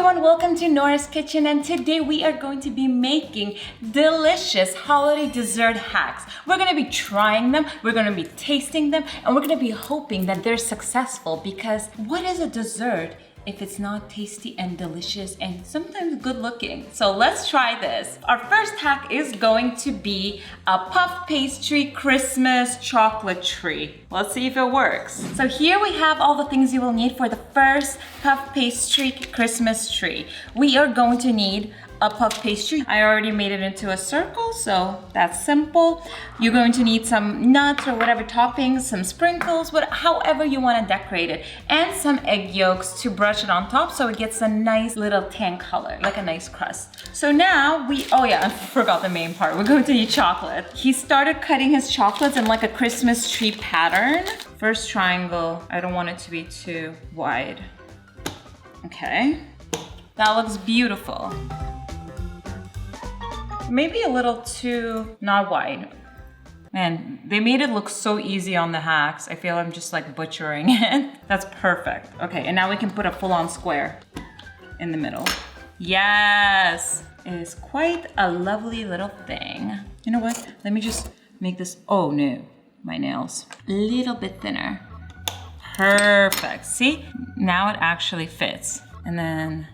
everyone, welcome to Nora's Kitchen, and today we are going to be making delicious holiday dessert hacks. We're gonna be trying them, we're gonna be tasting them, and we're gonna be hoping that they're successful, because what is a dessert if it's not tasty and delicious and sometimes good looking? So let's try this. Our first hack is going to be a puff pastry Christmas chocolate tree. Let's see if it works. So here we have all the things you will need for the first puff pastry Christmas tree. We are going to need a puff pastry. I already made it into a circle, so that's simple. You're going to need some nuts or whatever toppings, some sprinkles, however you want to decorate it, and some egg yolks to brush it on top so it gets a nice little tan color, like a nice crust. So now oh yeah, I forgot the main part. We're going to need chocolate. He started cutting his chocolates in like a Christmas tree pattern. First triangle, I don't want it to be too wide. Okay, that looks beautiful. Maybe a little too not wide. Man, they made it look so easy on the hacks. I feel I'm just like butchering it. That's perfect. Okay, and now we can put a full-on square in the middle. Yes, it is quite a lovely little thing. You know what? Let me just make this, oh no, my nails. A little bit thinner. Perfect, see? Now it actually fits. And then,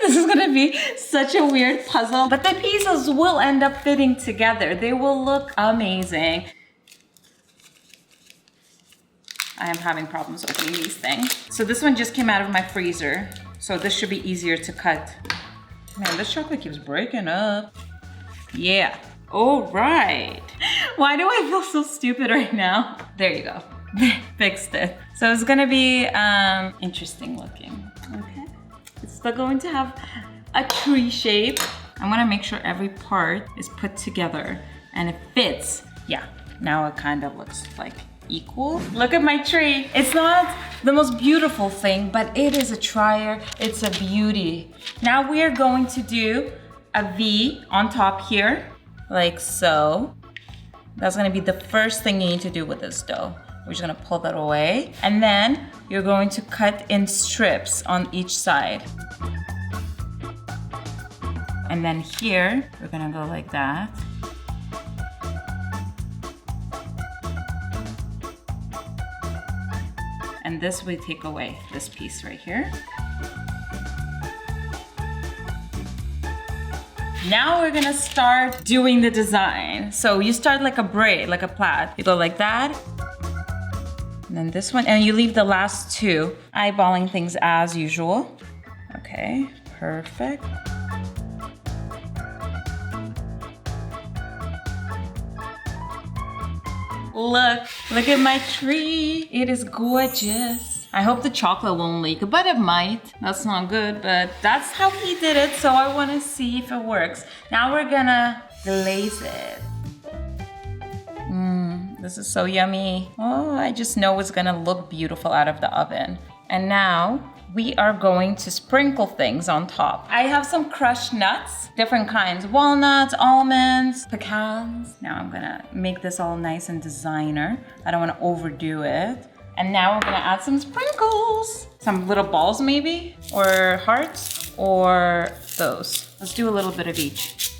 this is gonna be such a weird puzzle, but the pieces will end up fitting together. They will look amazing. I am having problems opening these things. So this one just came out of my freezer, so this should be easier to cut. Man, this chocolate keeps breaking up. Yeah, all right. Why do I feel so stupid right now? There you go, fixed it. So it's gonna be interesting looking, okay? It's still going to have a tree shape. I want to make sure every part is put together and it fits. Yeah, now it kind of looks like equal. Look at my tree. It's not the most beautiful thing, but it is a trier. It's a beauty. Now we are going to do a V on top here, like so. That's going to be the first thing you need to do with this dough. We're just gonna pull that away. And then you're going to cut in strips on each side. And then here, we're gonna go like that. And this we take away, this piece right here. Now we're gonna start doing the design. So you start like a braid, like a plait. You go like that. And then this one, and you leave the last two. Eyeballing things as usual. Okay, perfect. Look at my tree. It is gorgeous. I hope the chocolate won't leak, but it might. That's not good, but that's how he did it, so I wanna see if it works. Now we're gonna glaze it. This is so yummy. Oh, I just know it's gonna look beautiful out of the oven. And now we are going to sprinkle things on top. I have some crushed nuts, different kinds, walnuts, almonds, pecans. Now I'm gonna make this all nice and designer. I don't wanna overdo it. And now we're gonna add some sprinkles. Some little balls maybe, or hearts, or those. Let's do a little bit of each.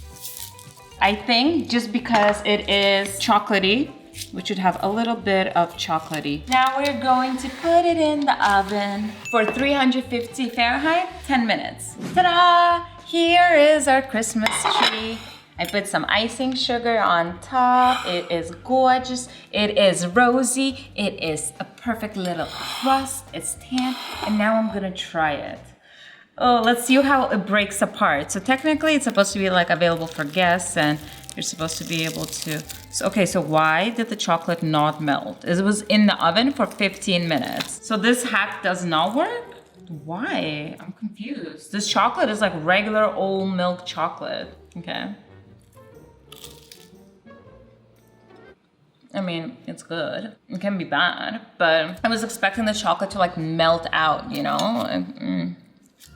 I think just because it is chocolatey, we should have a little bit of chocolatey. Now we're going to put it in the oven for 350 Fahrenheit, 10 minutes. Ta-da! Here is our Christmas tree. I put some icing sugar on top. It is gorgeous. It is rosy. It is a perfect little crust. It's tan. And now I'm gonna try it. Oh, let's see how it breaks apart. So technically it's supposed to be like available for guests, and you're supposed to be able to. Okay, so why did the chocolate not melt? It was in the oven for 15 minutes. So this hack does not work? Why? I'm confused. This chocolate is like regular old milk chocolate. Okay. I mean, it's good. It can be bad, but I was expecting the chocolate to like melt out, you know?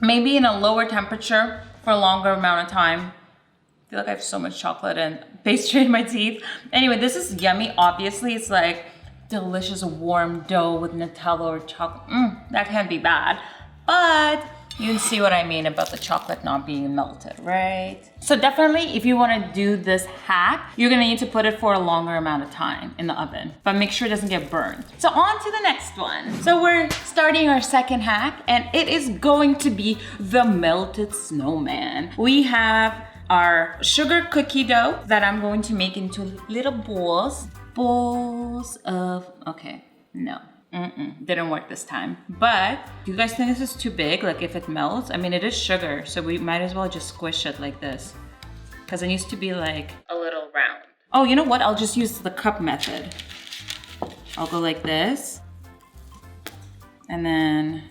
Maybe in a lower temperature for a longer amount of time. I feel like I have so much chocolate and pastry in my teeth. Anyway, this is yummy. Obviously, it's like delicious warm dough with Nutella or chocolate. That can't be bad. But You can see what I mean about the chocolate not being melted, right? So definitely, if you want to do this hack, you're gonna need to put it for a longer amount of time in the oven, but make sure it doesn't get burned. So on to the next one. So we're starting our second hack, and it is going to be the melted snowman. We have our sugar cookie dough that I'm going to make into little balls. Balls of, okay, no. Didn't work this time. But do you guys think this is too big? Like if it melts? I mean, it is sugar, so we might as well just squish it like this. Because it needs to be like a little round. Oh, you know what? I'll just use the cup method. I'll go like this. And then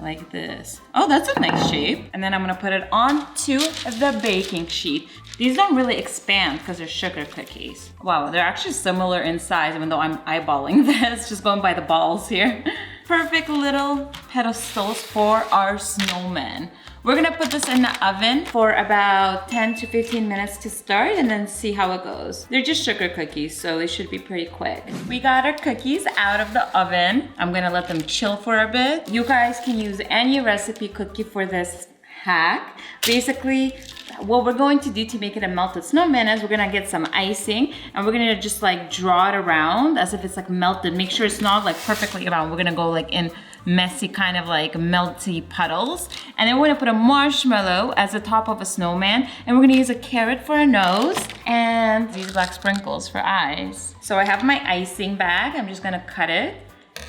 like this. Oh, that's a nice shape. And then I'm gonna put it onto the baking sheet. These don't really expand because they're sugar cookies. Wow, they're actually similar in size, even though I'm eyeballing this, just going by the balls here. Perfect little pedestals for our snowman. We're gonna put this in the oven for about 10 to 15 minutes to start and then see how it goes. They're just sugar cookies, so they should be pretty quick. We got our cookies out of the oven. I'm gonna let them chill for a bit. You guys can use any recipe cookie for this hack. Basically, what we're going to do to make it a melted snowman is we're gonna get some icing and we're gonna just like draw it around as if it's like melted. Make sure it's not like perfectly around. We're gonna go like in messy kind of like melty puddles. And then we're gonna put a marshmallow as the top of a snowman, and we're gonna use a carrot for a nose and these black sprinkles for eyes. So I have my icing bag. I'm just gonna cut it,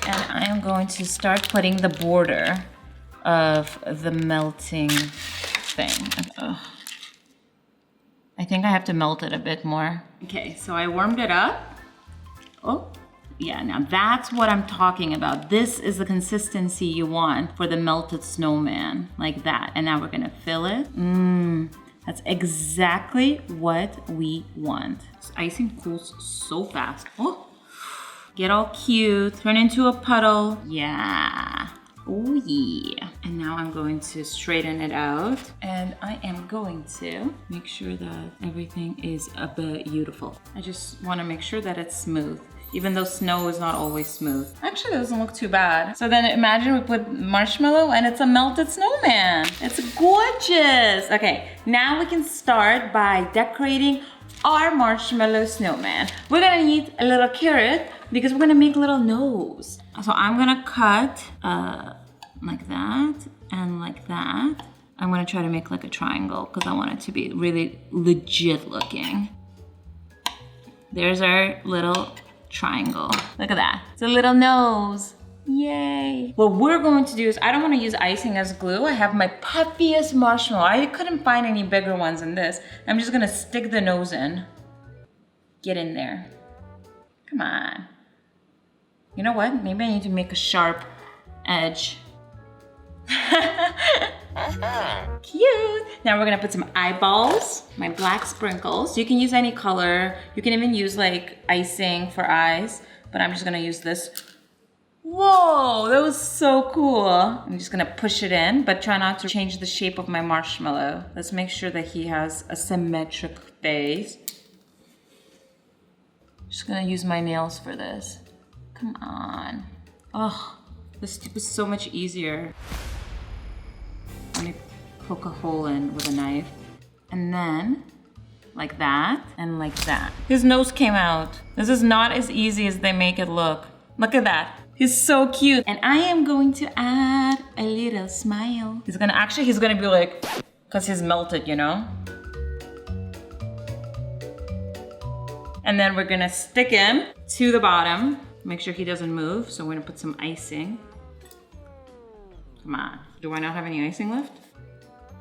and I am going to start putting the border of the melting thing. Ugh. I think I have to melt it a bit more. Okay, so I warmed it up. Oh, yeah, now that's what I'm talking about. This is the consistency you want for the melted snowman, like that. And now we're gonna fill it. That's exactly what we want. This icing cools so fast. Oh, get all cute, turn into a puddle. Yeah. Oh yeah. And now I'm going to straighten it out, and I am going to make sure that everything is a bit beautiful. I just want to make sure that it's smooth, even though snow is not always smooth. Actually, it doesn't look too bad. So then imagine we put marshmallow and it's a melted snowman. It's gorgeous. Okay, now we can start by decorating our marshmallow snowman. We're gonna need a little carrot because we're gonna make a little nose. So I'm gonna cut like that and like that. I'm gonna try to make like a triangle because I want it to be really legit looking. There's our little triangle. Look at that. It's a little nose. Yay. What we're going to do is, I don't want to use icing as glue. I have my puffiest marshmallow. I couldn't find any bigger ones than this. I'm just gonna stick the nose in. Get in there. Come on. You know what? Maybe I need to make a sharp edge. Cute. Now we're gonna put some eyeballs, my black sprinkles. You can use any color. You can even use like icing for eyes, but I'm just gonna use this. Whoa, that was so cool. I'm just gonna push it in, but try not to change the shape of my marshmallow. Let's make sure that he has a symmetric base. Just gonna use my nails for this. Come on. Oh, this tip is so much easier. Let me poke a hole in with a knife. And then, like that, and like that. His nose came out. This is not as easy as they make it look. Look at that. He's so cute. And I am going to add a little smile. He's gonna be like, cause he's melted, you know? And then we're gonna stick him to the bottom. Make sure he doesn't move. So we're gonna put some icing. Come on, do I not have any icing left?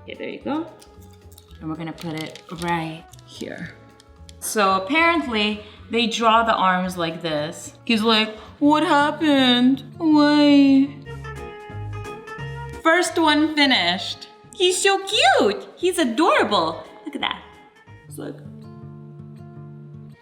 Okay, there you go. And we're gonna put it right here. So apparently they draw the arms like this. He's like, what happened? Why? First one finished. He's so cute. He's adorable. Look at that. It's like,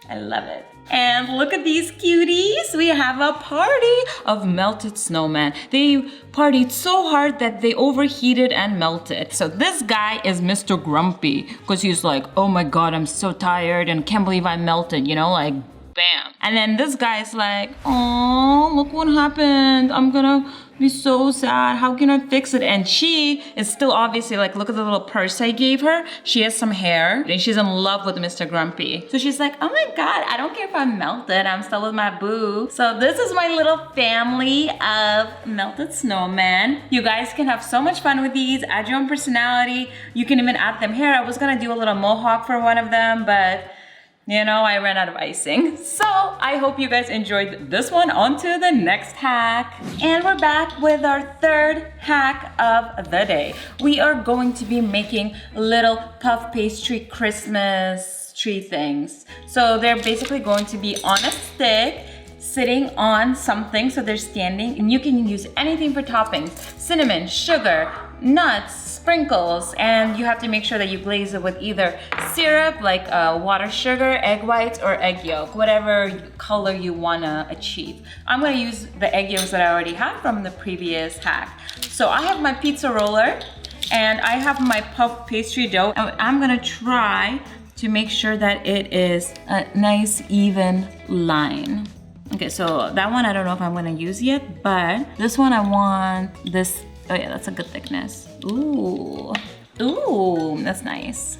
I love it. And look at these cuties. We have a party of melted snowman. They partied so hard that they overheated and melted. So this guy is Mr. Grumpy because he's like, oh my God, I'm so tired and can't believe I melted, you know, like bam. And then this guy's like, oh, look what happened. I'm gonna It's so sad. How can I fix it? And she is still obviously like, look at the little purse I gave her. She has some hair and she's in love with Mr. Grumpy. So she's like, oh my God, I don't care if I'm melted. I'm still with my boo. So this is my little family of melted snowmen. You guys can have so much fun with these. Add your own personality. You can even add them hair. I was gonna do a little mohawk for one of them, but you know, I ran out of icing. So I hope you guys enjoyed this one. On to the next hack. And we're back with our third hack of the day. We are going to be making little puff pastry Christmas tree things. So they're basically going to be on a stick, sitting on something, so they're standing, and you can use anything for toppings. Cinnamon, sugar, nuts, sprinkles, and you have to make sure that you glaze it with either syrup, like water, sugar, egg whites, or egg yolk, whatever color you wanna achieve. I'm gonna use the egg yolks that I already have from the previous hack. So I have my pizza roller, and I have my puff pastry dough. I'm gonna try to make sure that it is a nice, even line. Okay, so that one I don't know if I'm gonna use yet, but this one I want this. Oh yeah, that's a good thickness. Ooh, that's nice.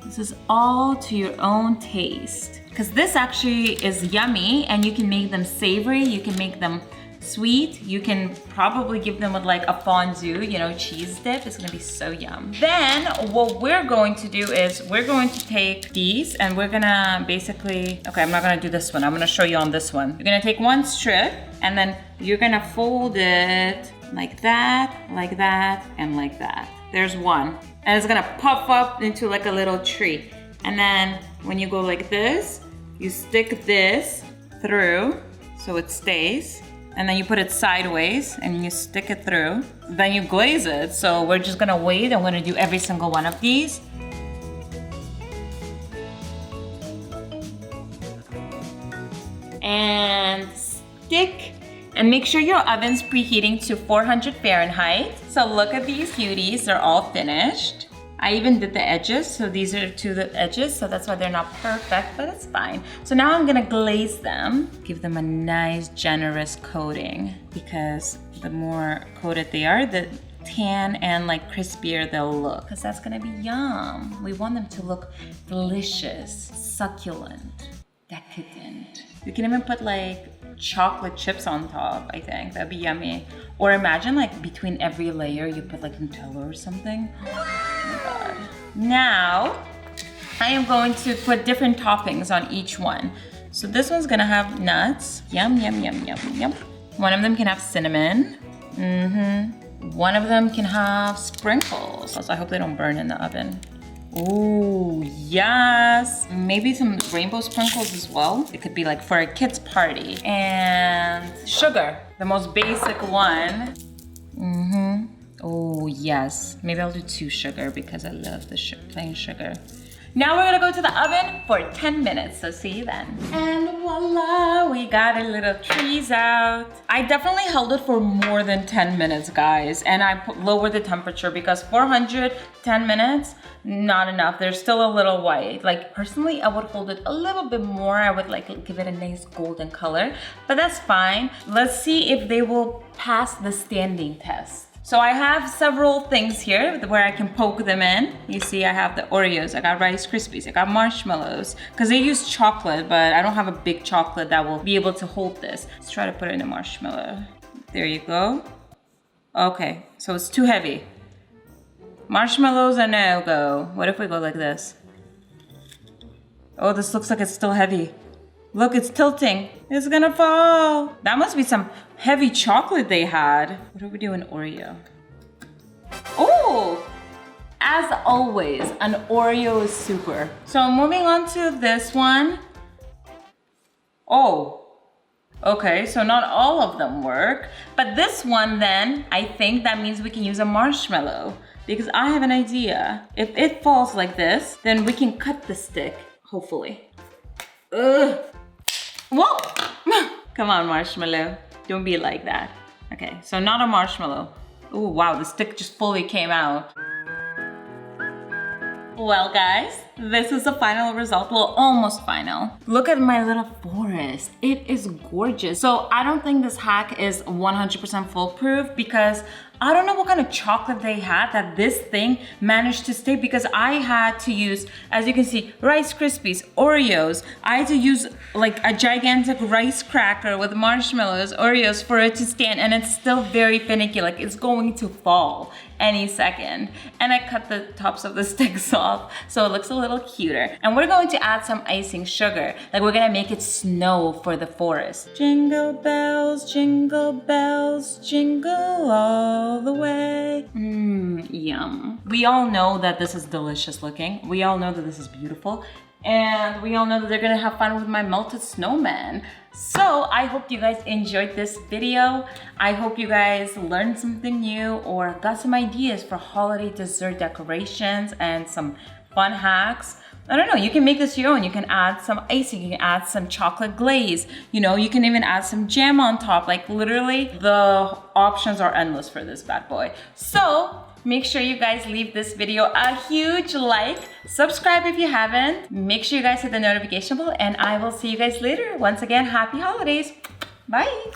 This is all to your own taste. Because this actually is yummy, and you can make them savory, you can make them sweet, you can probably give them with like a fondue, you know, cheese dip. It's gonna be so yum. Then what we're going to do is we're going to take these and we're gonna basically, okay, I'm not gonna do this one. I'm gonna show you on this one. You're gonna take one strip and then you're gonna fold it like that, and like that. There's one. And it's gonna puff up into like a little tree. And then when you go like this, you stick this through so it stays. And then you put it sideways and you stick it through. Then you glaze it. So we're just gonna wait. I'm gonna do every single one of these. And stick. And make sure your oven's preheating to 400 Fahrenheit. So look at these cuties, they're all finished. I even did the edges, so these are to the edges, so that's why they're not perfect, but it's fine. So now I'm gonna glaze them, give them a nice, generous coating, because the more coated they are, the tan and like crispier they'll look, because that's gonna be yum. We want them to look delicious, succulent, decadent. You can even put like chocolate chips on top, I think. That'd be yummy. Or imagine like between every layer you put like Nutella or something. Oh my God. Now, I am going to put different toppings on each one. So this one's gonna have nuts. Yum, yum, yum, yum, yum. One of them can have cinnamon. One of them can have sprinkles. Also, I hope they don't burn in the oven. Ooh, yes. Maybe some rainbow sprinkles as well. It could be like for a kid's party. And sugar, the most basic one. Oh, yes. Maybe I'll do 2 sugar because I love the plain sugar. Now we're gonna go to the oven for 10 minutes, so see you then. And voila, we got our little trees out. I definitely held it for more than 10 minutes, guys. And I lowered the temperature because 400, 10 minutes, not enough. They're still a little white. Like personally, I would hold it a little bit more. I would like give it a nice golden color, but that's fine. Let's see if they will pass the standing test. So I have several things here where I can poke them in. You see I have the Oreos, I got Rice Krispies, I got marshmallows. Because they use chocolate, but I don't have a big chocolate that will be able to hold this. Let's try to put it in a marshmallow. There you go. Okay, so it's too heavy. Marshmallows are no-go. What if we go like this? Oh, this looks like it's still heavy. Look, it's tilting. It's gonna fall. That must be some heavy chocolate they had. What do we do in Oreo? Oh, as always, an Oreo is super. So moving on to this one. Oh, okay, so not all of them work. But this one then, I think that means we can use a marshmallow because I have an idea. If it falls like this, then we can cut the stick, hopefully. Ugh. Whoa! Come on, marshmallow. Don't be like that. Okay, so not a marshmallow. Oh, wow, the stick just fully came out. Well guys, this is the final result. Well, almost final. Look at my little forest. It is gorgeous. So I don't think this hack is 100% foolproof because I don't know what kind of chocolate they had that this thing managed to stay, because I had to use, as you can see, Rice Krispies, Oreos. I had to use like a gigantic rice cracker with marshmallows, Oreos for it to stand, and it's still very finicky, like it's going to fall any second. And I cut the tops of the sticks off so it looks a little cuter. And we're going to add some icing sugar. Like we're gonna make it snow for the forest. Jingle bells, jingle all the way. Yum. We all know that this is delicious looking. We all know that this is beautiful. And we all know that they're gonna have fun with my melted snowman. So I hope you guys enjoyed this video. I hope you guys learned something new or got some ideas for holiday dessert decorations and some fun hacks. I don't know, you can make this your own. You can add some icing, you can add some chocolate glaze. You know, you can even add some jam on top. Like literally, the options are endless for this bad boy. So make sure you guys leave this video a huge like. Subscribe if you haven't. Make sure you guys hit the notification bell, and I will see you guys later. Once again, happy holidays. Bye.